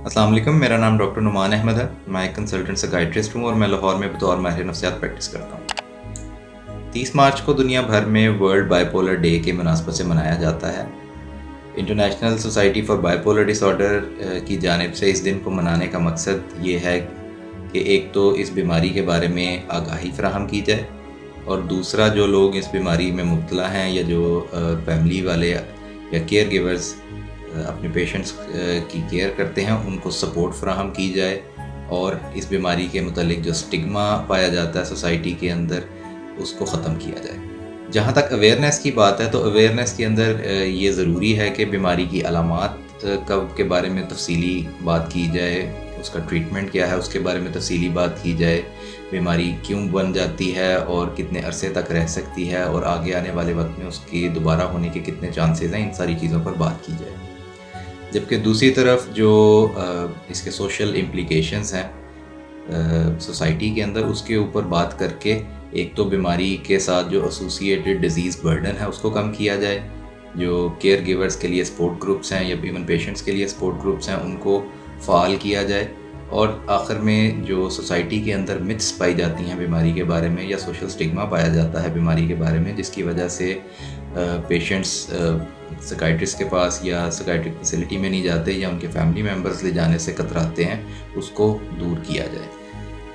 السلام علیکم، میرا نام ڈاکٹر نعمان احمد ہے۔ میں ایک کنسلٹنٹ سائیکیٹرسٹ ہوں اور میں لاہور میں بطور ماہر نفسیات پریکٹس کرتا ہوں۔ 30 مارچ کو دنیا بھر میں ورلڈ بائی پولر ڈے کے مناسبت سے منایا جاتا ہے۔ International society for bipolar disorder کی جانب سے اس دن کو منانے کا مقصد یہ ہے کہ ایک تو اس بیماری کے بارے میں آگاہی فراہم کی جائے، اور دوسرا جو لوگ اس بیماری میں مبتلا ہیں یا جو فیملی والے یا کیئر گیورز اپنے پیشنٹس کی کیئر کرتے ہیں ان کو سپورٹ فراہم کی جائے، اور اس بیماری کے متعلق جو سٹگما پایا جاتا ہے سوسائٹی کے اندر اس کو ختم کیا جائے۔ جہاں تک اویئرنیس کی بات ہے تو اویئرنیس کے اندر یہ ضروری ہے کہ بیماری کی علامات کے بارے میں تفصیلی بات کی جائے، اس کا ٹریٹمنٹ کیا ہے اس کے بارے میں تفصیلی بات کی جائے، بیماری کیوں بن جاتی ہے اور کتنے عرصے تک رہ سکتی ہے، اور آگے آنے والے وقت میں اس کی دوبارہ ہونے کے کتنے چانسز ہیں، ان ساری چیزوں پر بات کی جائے۔ جبکہ دوسری طرف جو اس کے سوشل امپلیکیشنز ہیں سوسائٹی کے اندر، اس کے اوپر بات کر کے ایک تو بیماری کے ساتھ جو ایسوسیٹڈ ڈیزیز برڈن ہے اس کو کم کیا جائے، جو کیئر گیورز کے لیے سپورٹ گروپس ہیں یا ایون پیشنٹس کے لیے سپورٹ گروپس ہیں ان کو فعال کیا جائے، اور آخر میں جو سوسائٹی کے اندر متس پائی جاتی ہیں بیماری کے بارے میں یا سوشل سٹگما پایا جاتا ہے بیماری کے بارے میں، جس کی وجہ سے پیشنٹس سائیکیٹرسٹ کے پاس یا سائیکیٹرک فیسلٹی میں نہیں جاتے یا ان کے فیملی ممبرز لے جانے سے کتراتے ہیں، اس کو دور کیا جائے۔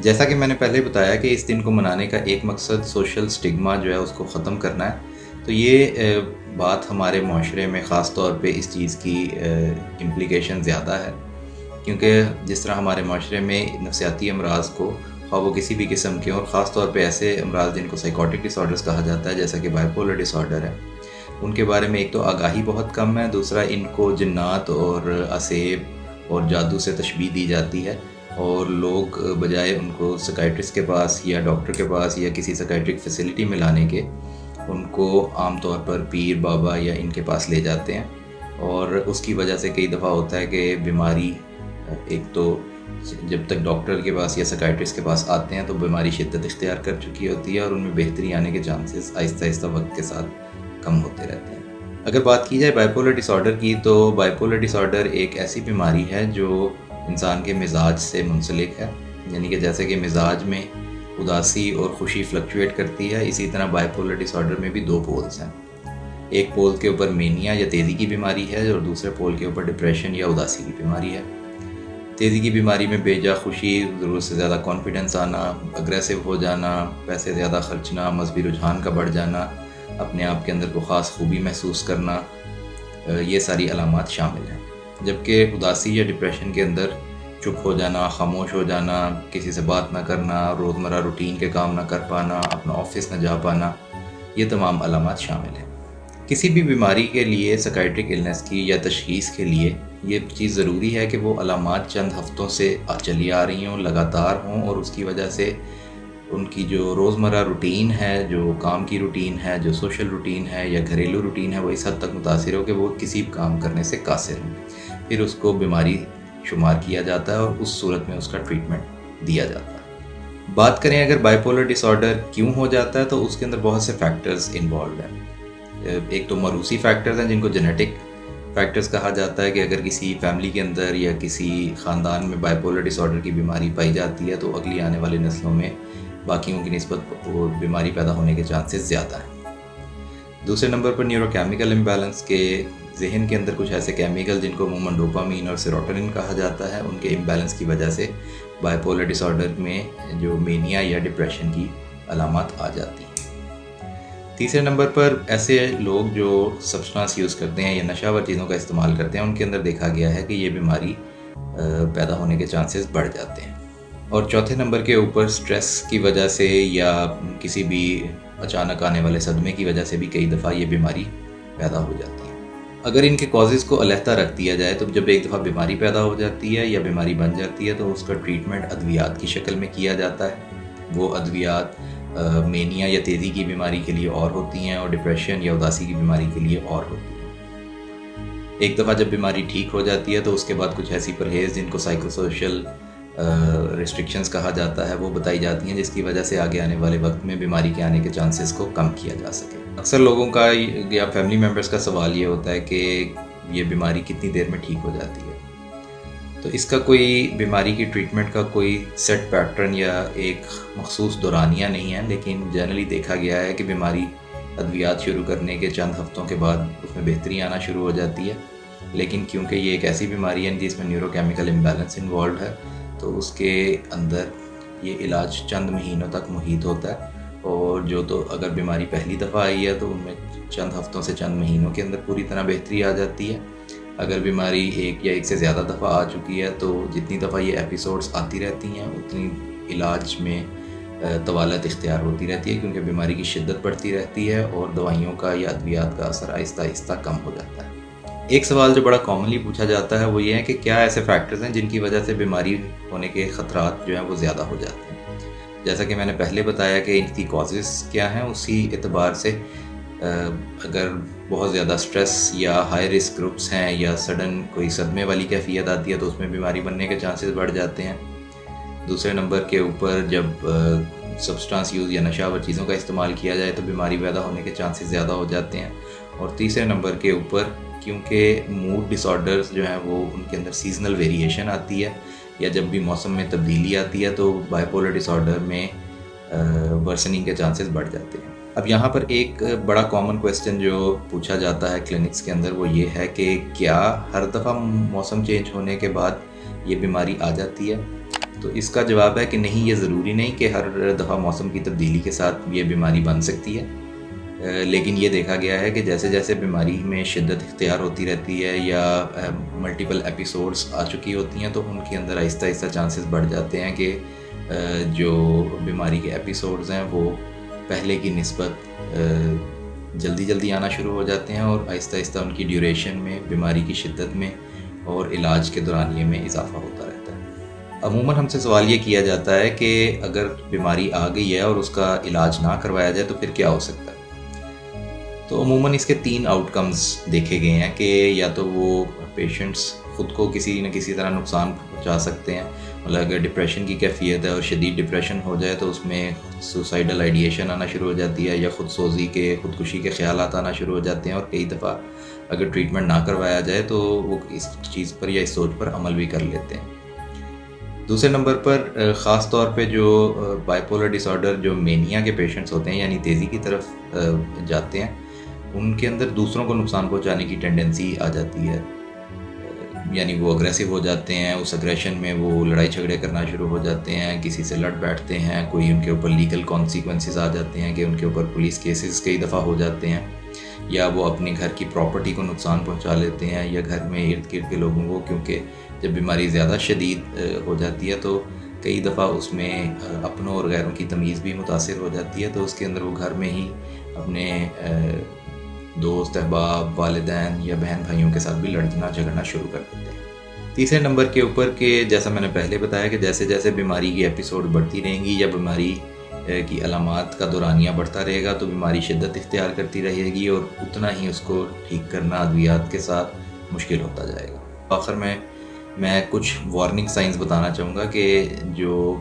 جیسا کہ میں نے پہلے بتایا کہ اس دن کو منانے کا ایک مقصد سوشل سٹگما جو ہے اس کو ختم کرنا ہے، تو یہ بات ہمارے معاشرے میں خاص طور پہ اس چیز کی امپلیکیشن زیادہ ہے، کیونکہ جس طرح ہمارے معاشرے میں نفسیاتی امراض کو خواہ وہ کسی بھی قسم کے، اور خاص طور پہ ایسے امراض جن کو سائیکوٹک ڈس آرڈرز کہا جاتا ہے جیسا کہ بائی پولر ڈس آرڈر ہے، ان کے بارے میں ایک تو آگاہی بہت کم ہے، دوسرا ان کو جنات اور عصیب اور جادو سے تشبیہ دی جاتی ہے، اور لوگ بجائے ان کو سائیکیٹرسٹ کے پاس یا ڈاکٹر کے پاس یا کسی سائیکیٹرک فیسلٹی میں لانے کے ان کو عام طور پر پیر بابا یا ان کے پاس لے جاتے ہیں، اور اس کی وجہ سے کئی دفعہ ہوتا ہے کہ بیماری ایک تو جب تک ڈاکٹر کے پاس یا سائیکیٹرسٹ کے پاس آتے ہیں تو بیماری شدت اختیار کر چکی ہوتی ہے، اور ان میں بہتری آنے کے چانسز آہستہ آہستہ وقت کے ساتھ کم ہوتے رہتے ہیں۔ اگر بات کی جائے بائی پولر ڈس آرڈر کی، تو بائی پولر ڈس آرڈر ایک ایسی بیماری ہے جو انسان کے مزاج سے منسلک ہے، یعنی کہ جیسے کہ مزاج میں اداسی اور خوشی فلکچویٹ کرتی ہے، اسی طرح بائی پولر ڈس آرڈر میں بھی دو پولز ہیں۔ ایک پول کے اوپر مینیا یا تیزی کی بیماری ہے، اور دوسرے پول کے اوپر ڈپریشن یا اداسی کی بیماری ہے۔ تیزی کی بیماری میں بے جا خوشی، ضرورت سے زیادہ کانفیڈنس آنا، اگریسو ہو جانا، پیسے زیادہ خرچنا، مذہبی رجحان کا بڑھ جانا، اپنے آپ کے اندر کو خاص خوبی محسوس کرنا، یہ ساری علامات شامل ہیں۔ جبکہ اداسی یا ڈپریشن کے اندر چپ ہو جانا، خاموش ہو جانا، کسی سے بات نہ کرنا، روزمرہ روٹین کے کام نہ کر پانا، اپنا آفس نہ جا پانا، یہ تمام علامات شامل ہیں۔ کسی بھی بیماری کے لیے سائیکیٹرک النس کی یا تشخیص کے لیے یہ چیز ضروری ہے کہ وہ علامات چند ہفتوں سے چلی آ رہی ہوں، لگاتار ہوں، اور اس کی وجہ سے ان کی جو روزمرہ روٹین ہے، جو کام کی روٹین ہے، جو سوشل روٹین ہے یا گھریلو روٹین ہے، وہ اس حد تک متاثر ہو کہ وہ کسی کام کرنے سے قاصر ہوں، پھر اس کو بیماری شمار کیا جاتا ہے اور اس صورت میں اس کا ٹریٹمنٹ دیا جاتا ہے۔ بات کریں اگر بائی پولر ڈس آرڈر کیوں ہو جاتا ہے، تو اس کے اندر بہت سے فیکٹرز انوالوڈ ہیں۔ ایک تو موروثی فیکٹرز ہیں جن کو جینیٹک فیکٹرز کہا جاتا ہے، کہ اگر کسی فیملی کے اندر یا کسی خاندان میں بائی پولر ڈس آرڈر کی بیماری پائی جاتی ہے تو اگلی آنے والی نسلوں میں باقیوں کی نسبت وہ بیماری پیدا ہونے کے چانسز زیادہ ہیں۔ دوسرے نمبر پر نیورو کیمیکل امبیلنس، کے ذہن کے اندر کچھ ایسے کیمیکل جن کو عموماً ڈوپامین اور سیروٹونن کہا جاتا ہے، ان کے امبیلنس کی وجہ سے بائی پولر ڈس آرڈر میں جو مینیا یا ڈپریشن کی علامات آ جاتی ہیں۔ تیسرے نمبر پر ایسے لوگ جو سبسٹانس یوز کرتے ہیں یا نشہ آور چیزوں کا استعمال کرتے ہیں، ان کے اندر دیکھا گیا ہے کہ یہ بیماری پیدا ہونے کے چانسز بڑھ جاتے ہیں۔ اور چوتھے نمبر کے اوپر سٹریس کی وجہ سے یا کسی بھی اچانک آنے والے صدمے کی وجہ سے بھی کئی دفعہ یہ بیماری پیدا ہو جاتی ہے۔ اگر ان کے کازز کو علیحدہ رکھ دیا جائے تو جب ایک دفعہ بیماری پیدا ہو جاتی ہے یا بیماری بن جاتی ہے تو اس کا ٹریٹمنٹ ادویات کی شکل میں کیا جاتا ہے۔ وہ ادویات مینیا یا تیزی کی بیماری کے لیے اور ہوتی ہیں، اور ڈپریشن یا اداسی کی بیماری کے لیے اور ہوتی ہیں۔ ایک دفعہ جب بیماری ٹھیک ہو جاتی ہے تو اس کے بعد کچھ ایسی پرہیز جن کو سائیکو سوشل ریسٹرکشنز کہا جاتا ہے وہ بتائی جاتی ہیں، جس کی وجہ سے آگے آنے والے وقت میں بیماری کے آنے کے چانسز کو کم کیا جا سکے۔ اکثر لوگوں کا یا فیملی ممبرس کا سوال یہ ہوتا ہے کہ یہ بیماری کتنی دیر میں ٹھیک ہو جاتی ہے۔ تو اس کا کوئی بیماری کی ٹریٹمنٹ کا کوئی سیٹ پیٹرن یا ایک مخصوص دورانیہ نہیں ہے، لیکن جنرلی دیکھا گیا ہے کہ بیماری ادویات شروع کرنے کے چند ہفتوں کے بعد اس میں بہتری آنا شروع ہو جاتی ہے، لیکن کیونکہ یہ ایک ایسی بیماری ہے جس میں نیورو کیمیکل امبیلنس انوالوڈ ہے، تو اس کے اندر یہ علاج چند مہینوں تک محیط ہوتا ہے، اور جو تو اگر بیماری پہلی دفعہ آئی ہے تو ان میں چند ہفتوں سے چند مہینوں کے اندر پوری طرح بہتری آ جاتی ہے۔ اگر بیماری ایک یا ایک سے زیادہ دفعہ آ چکی ہے تو جتنی دفعہ یہ ایپیسوڈز آتی رہتی ہیں اتنی علاج میں طوالت اختیار ہوتی رہتی ہے، کیونکہ بیماری کی شدت بڑھتی رہتی ہے اور دوائیوں کا یا ادویات کا اثر آہستہ آہستہ کم ہو جاتا ہے۔ ایک سوال جو بڑا کامنلی پوچھا جاتا ہے وہ یہ ہے کہ کیا ایسے فیکٹرز ہیں جن کی وجہ سے بیماری ہونے کے خطرات جو ہیں وہ زیادہ ہو جاتے ہیں۔ جیسا کہ میں نے پہلے بتایا کہ ان کی کازز کیا ہیں، اسی اعتبار سے اگر بہت زیادہ سٹریس یا ہائی رسک گروپس ہیں یا سڈن کوئی صدمے والی کیفیت آتی ہے تو اس میں بیماری بننے کے چانسز بڑھ جاتے ہیں۔ دوسرے نمبر کے اوپر جب سبسٹانس یوز یا نشہ آور چیزوں کا استعمال کیا جائے تو بیماری پیدا ہونے کے چانسز زیادہ ہو جاتے ہیں۔ اور تیسرے نمبر کے اوپر کیونکہ موڈ ڈس آرڈرز جو ہیں وہ ان کے اندر سیزنل ویریشن آتی ہے، یا جب بھی موسم میں تبدیلی آتی ہے تو بائی پولر ڈس آرڈر میں ورسننگ کے چانسز بڑھ جاتے ہیں۔ اب یہاں پر ایک بڑا کامن کویسچن جو پوچھا جاتا ہے کلینکس کے اندر وہ یہ ہے کہ کیا ہر دفعہ موسم چینج ہونے کے بعد یہ بیماری آ جاتی ہے؟ تو اس کا جواب ہے کہ نہیں، یہ ضروری نہیں کہ ہر دفعہ موسم کی تبدیلی کے ساتھ یہ بیماری بن سکتی ہے، لیکن یہ دیکھا گیا ہے کہ جیسے جیسے بیماری میں شدت اختیار ہوتی رہتی ہے یا ملٹیپل ایپیسوڈز آ چکی ہوتی ہیں تو ان کے اندر آہستہ آہستہ چانسز بڑھ جاتے ہیں کہ جو بیماری کے ایپیسوڈز ہیں وہ پہلے کی نسبت جلدی جلدی آنا شروع ہو جاتے ہیں، اور آہستہ آہستہ ان کی ڈیوریشن میں، بیماری کی شدت میں اور علاج کے دورانیے میں اضافہ ہوتا رہتا ہے۔ عموماً ہم سے سوال یہ کیا جاتا ہے کہ اگر بیماری آ گئی ہے اور اس کا علاج نہ کروایا جائے تو پھر کیا ہو سکتا ہے؟ تو عموماً اس کے 3 آؤٹ کمز دیکھے گئے ہیں کہ یا تو وہ پیشنٹس خود کو کسی نہ کسی طرح نقصان پہنچا سکتے ہیں، مطلب اگر ڈپریشن کی کیفیت ہے اور شدید ڈپریشن ہو جائے تو اس میں سوسائڈل آئیڈیشن آنا شروع ہو جاتی ہے، یا خودکشی کے خیالات آنا شروع ہو جاتے ہیں، اور کئی دفعہ اگر ٹریٹمنٹ نہ کروایا جائے تو وہ اس چیز پر یا اس سوچ پر عمل بھی کر لیتے ہیں۔ دوسرے نمبر پر خاص طور پہ جو بائی پولر ڈس آرڈر جو مینیا کے پیشنٹس ہوتے ہیں، یعنی تیزی کی طرف جاتے ہیں، ان کے اندر دوسروں کو نقصان پہنچانے کی ٹینڈنسی آ جاتی ہے، یعنی وہ اگریسو ہو جاتے ہیں، اس اگریشن میں وہ لڑائی جھگڑے کرنا شروع ہو جاتے ہیں، کسی سے لڑ بیٹھتے ہیں، کوئی ان کے اوپر لیگل کانسیکوینسز آ جاتے ہیں کہ ان کے اوپر پولیس کیسز کئی دفعہ ہو جاتے ہیں، یا وہ اپنے گھر کی پراپرٹی کو نقصان پہنچا لیتے ہیں، یا گھر میں ارد گرد کے لوگوں کو، کیونکہ جب بیماری زیادہ شدید ہو جاتی ہے تو کئی دفعہ اس میں اپنوں اور غیروں کی تمیز بھی متاثر ہو جاتی ہے، تو اس کے اندر وہ گھر میں ہی اپنے دوست، احباب، والدین یا بہن بھائیوں کے ساتھ بھی لڑنا جھگڑنا شروع کر دیتے ہیں۔ تیسرے نمبر کے اوپر کہ جیسا میں نے پہلے بتایا کہ جیسے جیسے بیماری کی ایپیسوڈ بڑھتی رہیں گی یا بیماری کی علامات کا دورانیہ بڑھتا رہے گا تو بیماری شدت اختیار کرتی رہے گی، اور اتنا ہی اس کو ٹھیک کرنا ادویات کے ساتھ مشکل ہوتا جائے گا۔ آخر میں کچھ وارننگ سائنز بتانا چاہوں گا کہ جو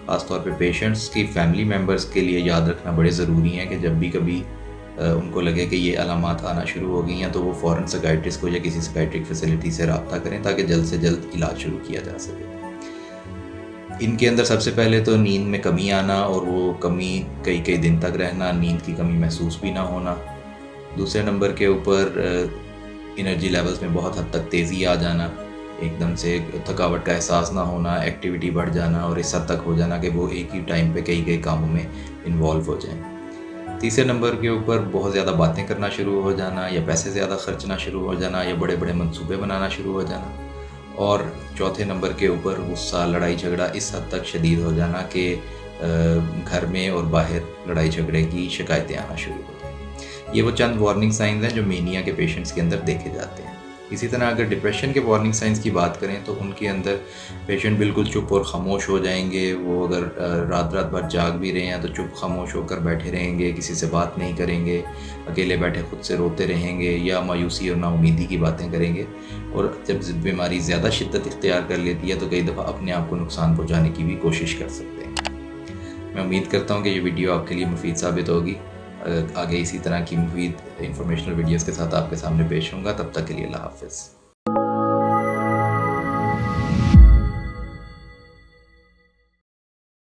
خاص طور پہ پیشنٹس کی فیملی ممبرس کے لیے یاد رکھنا بڑے ضروری ہیں کہ جب بھی کبھی ان کو لگے کہ یہ علامات آنا شروع ہو گئی ہیں تو وہ فوراً سائیکیٹرسٹ کو یا کسی سائیکیٹرک فیسلٹی سے رابطہ کریں تاکہ جلد سے جلد علاج شروع کیا جا سکے۔ ان کے اندر سب سے پہلے تو نیند میں کمی آنا، اور وہ کمی کئی دن تک رہنا، نیند کی کمی محسوس بھی نہ ہونا۔ دوسرے نمبر کے اوپر انرجی لیولز میں بہت حد تک تیزی آ جانا، ایک دم سے تھکاوٹ کا احساس نہ ہونا، ایکٹیویٹی بڑھ جانا، اور اس حد تک ہو جانا کہ وہ ایک ہی ٹائم پہ کئی کاموں میں انوالو ہو جائیں۔ تیسرے نمبر کے اوپر بہت زیادہ باتیں کرنا شروع ہو جانا، یا پیسے زیادہ خرچنا شروع ہو جانا، یا بڑے بڑے منصوبے بنانا شروع ہو جانا۔ اور چوتھے نمبر کے اوپر غصہ، لڑائی جھگڑا اس حد تک شدید ہو جانا کہ گھر میں اور باہر لڑائی جھگڑے کی شکایتیں آنا شروع ہو جائیں۔ یہ وہ چند وارننگ سائنز ہیں جو مینیا کے پیشنٹس کے اندر دیکھے جاتے ہیں۔ اسی طرح اگر ڈپریشن کے وارننگ سائنز کی بات کریں تو ان کے اندر پیشنٹ بالکل چپ اور خاموش ہو جائیں گے، وہ اگر رات بھر جاگ بھی رہے ہیں تو چپ خاموش ہو کر بیٹھے رہیں گے، کسی سے بات نہیں کریں گے، اکیلے بیٹھے خود سے روتے رہیں گے، یا مایوسی اور نا امیدی کی باتیں کریں گے، اور جب بیماری زیادہ شدت اختیار کر لیتی ہے تو کئی دفعہ اپنے آپ کو نقصان پہنچانے کی بھی کوشش کر سکتے ہیں۔ میں امید کرتا ہوں کہ یہ ویڈیو آپ کے لیے مفید ثابت ہوگی۔ آگے اسی طرح کی مفید انفارمیشنل ویڈیوز کے ساتھ آپ کے سامنے پیش ہوں گا، تب تک کے لیے اللہ حافظ۔